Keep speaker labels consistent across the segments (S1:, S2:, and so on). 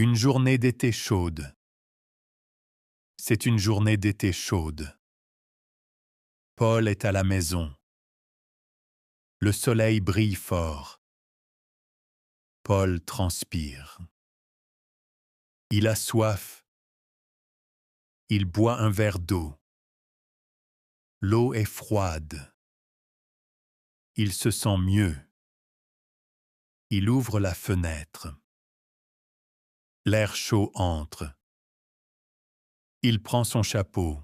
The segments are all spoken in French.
S1: Une journée d'été chaude. C'est une journée d'été chaude. Paul est à la maison. Le soleil brille fort. Paul transpire. Il a soif. Il boit un verre d'eau. L'eau est froide. Il se sent mieux. Il ouvre la fenêtre. L'air chaud entre. Il prend son chapeau.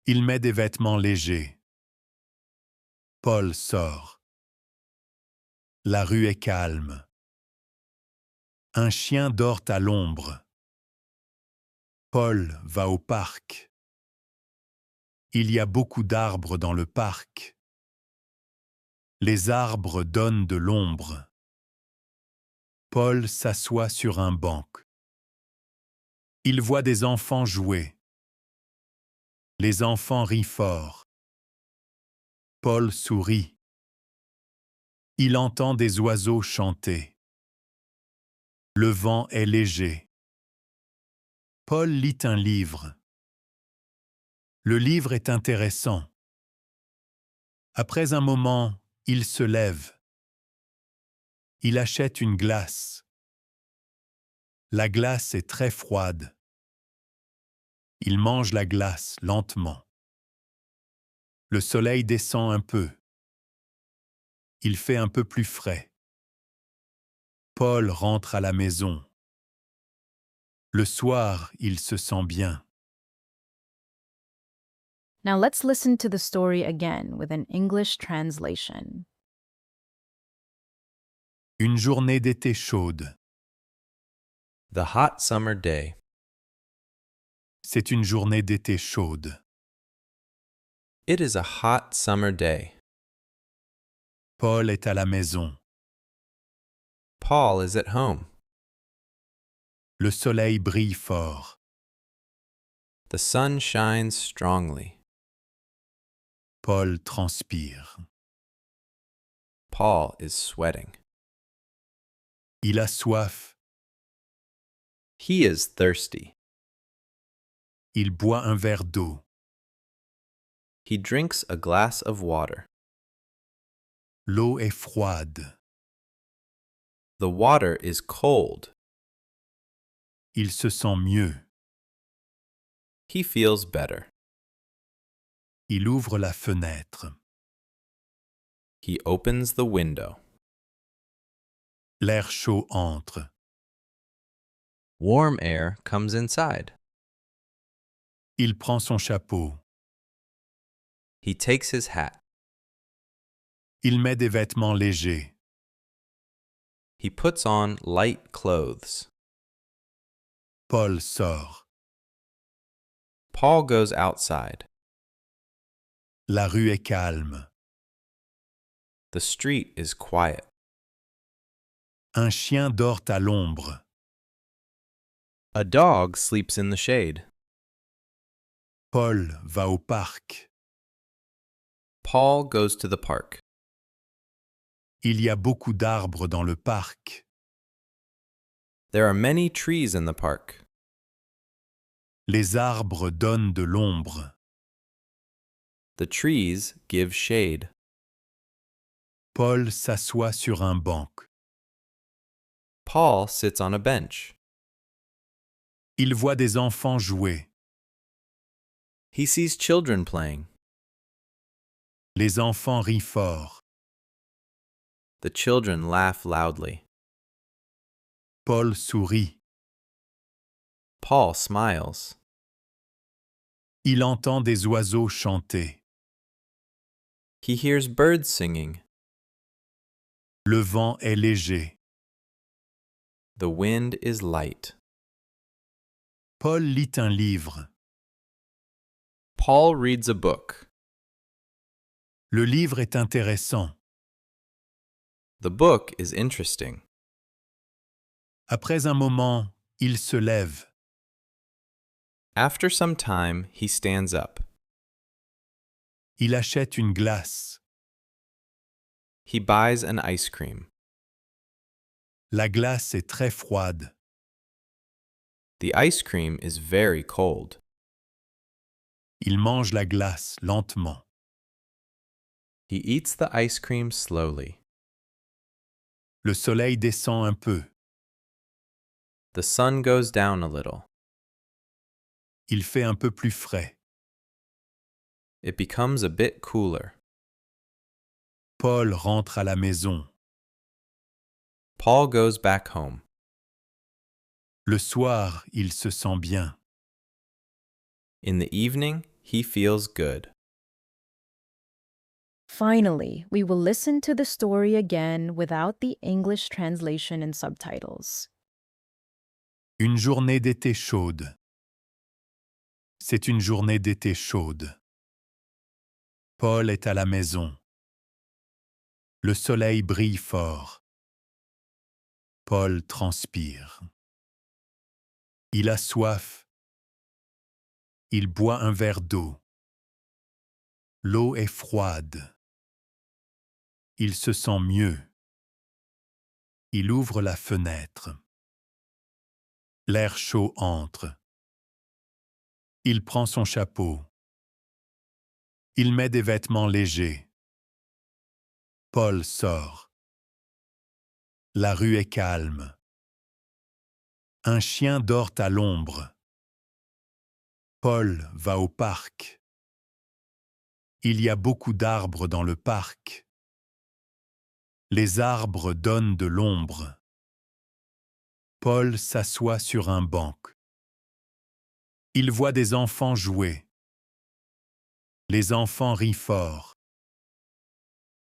S1: Il met des vêtements légers. Paul sort. La rue est calme. Un chien dort à l'ombre. Paul va au parc. Il y a beaucoup d'arbres dans le parc. Les arbres donnent de l'ombre. Paul s'assoit sur un banc. Il voit des enfants jouer. Les enfants rient fort. Paul sourit. Il entend des oiseaux chanter. Le vent est léger. Paul lit un livre. Le livre est intéressant. Après un moment, il se lève. Il achète une glace. La glace est très froide. Il mange la glace lentement. Le soleil descend un peu. Il fait un peu plus frais. Paul rentre à la maison. Le soir, il se sent bien.
S2: Now let's listen to the story again with an English translation.
S1: Une journée d'été chaude.
S3: The hot summer day.
S1: C'est une journée d'été chaude.
S3: It is a hot summer day.
S1: Paul est à la maison.
S3: Paul is at home.
S1: Le soleil brille fort.
S3: The sun shines strongly.
S1: Paul transpire.
S3: Paul is sweating.
S1: Il a soif.
S3: He is thirsty.
S1: Il boit un verre d'eau.
S3: He drinks a glass of water.
S1: L'eau est froide.
S3: The water is cold.
S1: Il se sent mieux.
S3: He feels better.
S1: Il ouvre la fenêtre.
S3: He opens the window.
S1: L'air chaud entre.
S3: Warm air comes inside.
S1: Il prend son chapeau.
S3: He takes his hat.
S1: Il met des vêtements légers.
S3: He puts on light clothes.
S1: Paul sort.
S3: Paul goes outside.
S1: La rue est calme.
S3: The street is quiet.
S1: Un chien dort à l'ombre.
S3: A dog sleeps in the shade.
S1: Paul va au parc.
S3: Paul goes to the park.
S1: Il y a beaucoup d'arbres dans le parc.
S3: There are many trees in the park.
S1: Les arbres donnent de l'ombre.
S3: The trees give shade.
S1: Paul s'assoit sur un banc.
S3: Paul sits on a bench.
S1: Il voit des enfants jouer.
S3: He sees children playing.
S1: Les enfants rient fort.
S3: The children laugh loudly.
S1: Paul sourit.
S3: Paul smiles.
S1: Il entend des oiseaux chanter.
S3: He hears birds singing.
S1: Le vent est léger.
S3: The wind is light.
S1: Paul lit un livre.
S3: Paul reads a book.
S1: Le livre est intéressant.
S3: The book is interesting.
S1: Après un moment, il se lève.
S3: After some time, he stands up.
S1: Il achète une glace.
S3: He buys an ice cream.
S1: La glace est très froide.
S3: The ice cream is very cold.
S1: Il mange la glace lentement.
S3: He eats the ice cream slowly.
S1: Le soleil descend un peu.
S3: The sun goes down a little.
S1: Il fait un peu plus frais.
S3: It becomes a bit cooler.
S1: Paul rentre à la maison.
S3: Paul goes back home.
S1: Le soir, il se sent bien.
S3: In the evening, he feels good.
S2: Finally, we will listen to the story again without the English translation and subtitles.
S1: Une journée d'été chaude. C'est une journée d'été chaude. Paul est à la maison. Le soleil brille fort. Paul transpire. Il a soif. Il boit un verre d'eau. L'eau est froide. Il se sent mieux. Il ouvre la fenêtre. L'air chaud entre. Il prend son chapeau. Il met des vêtements légers. Paul sort. La rue est calme. Un chien dort à l'ombre. Paul va au parc. Il y a beaucoup d'arbres dans le parc. Les arbres donnent de l'ombre. Paul s'assoit sur un banc. Il voit des enfants jouer. Les enfants rient fort.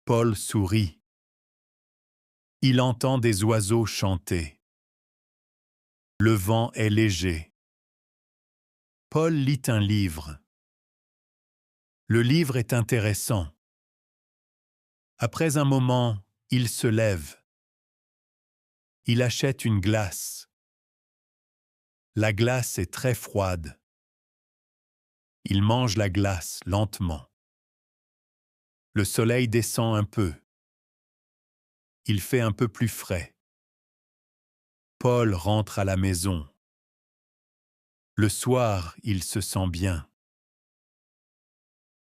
S1: Paul sourit. Il entend des oiseaux chanter. Le vent est léger. Paul lit un livre. Le livre est intéressant. Après un moment, il se lève. Il achète une glace. La glace est très froide. Il mange la glace lentement. Le soleil descend un peu. Il fait un peu plus frais. Paul rentre à la maison. Le soir, il se sent bien.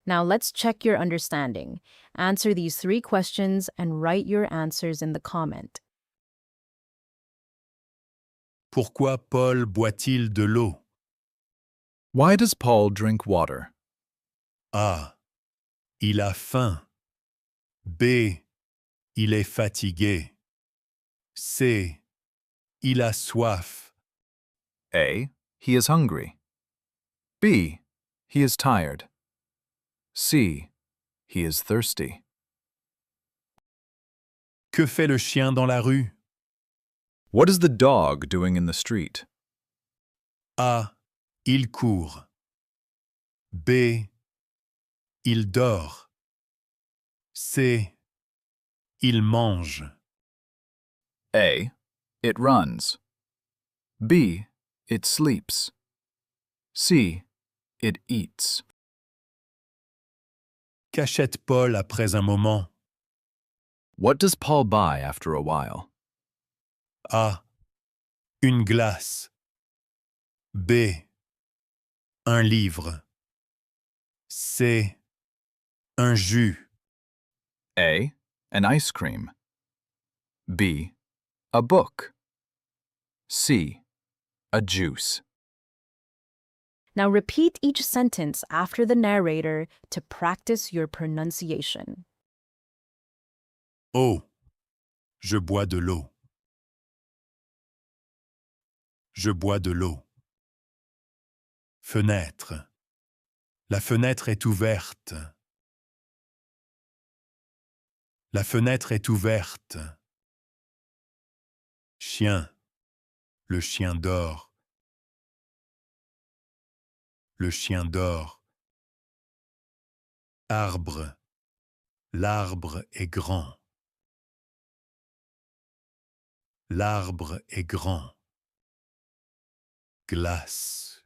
S2: Now let's check your understanding. Answer these 3 questions and write your answers in the comment.
S1: Pourquoi Paul boit-il de l'eau?
S4: Why does Paul drink water?
S1: A. Il a faim. B. Il est fatigué. C. Il a soif.
S4: A. He is hungry. B. He is tired. C. He is thirsty.
S1: Que fait le chien dans la rue?
S4: What is the dog doing in the street?
S1: A. Il court. B. Il dort. C. Il mange.
S4: A. It runs. B. It sleeps. C. It eats.
S1: Qu'achète Paul après un moment?
S4: What does Paul buy after a while?
S1: A. Une glace. B. Un livre. C. Un jus.
S4: A. An ice cream. B. A book. C. A juice.
S2: Now repeat each sentence after the narrator to practice your pronunciation.
S1: Eau. Je bois de l'eau. Je bois de l'eau. Fenêtre. La fenêtre est ouverte. La fenêtre est ouverte. Chien. Le chien dort. Le chien dort. Arbre. L'arbre est grand. L'arbre est grand. Glace.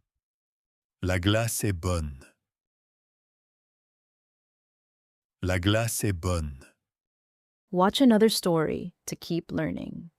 S1: La glace est bonne. La glace est bonne.
S2: Watch another story to keep learning.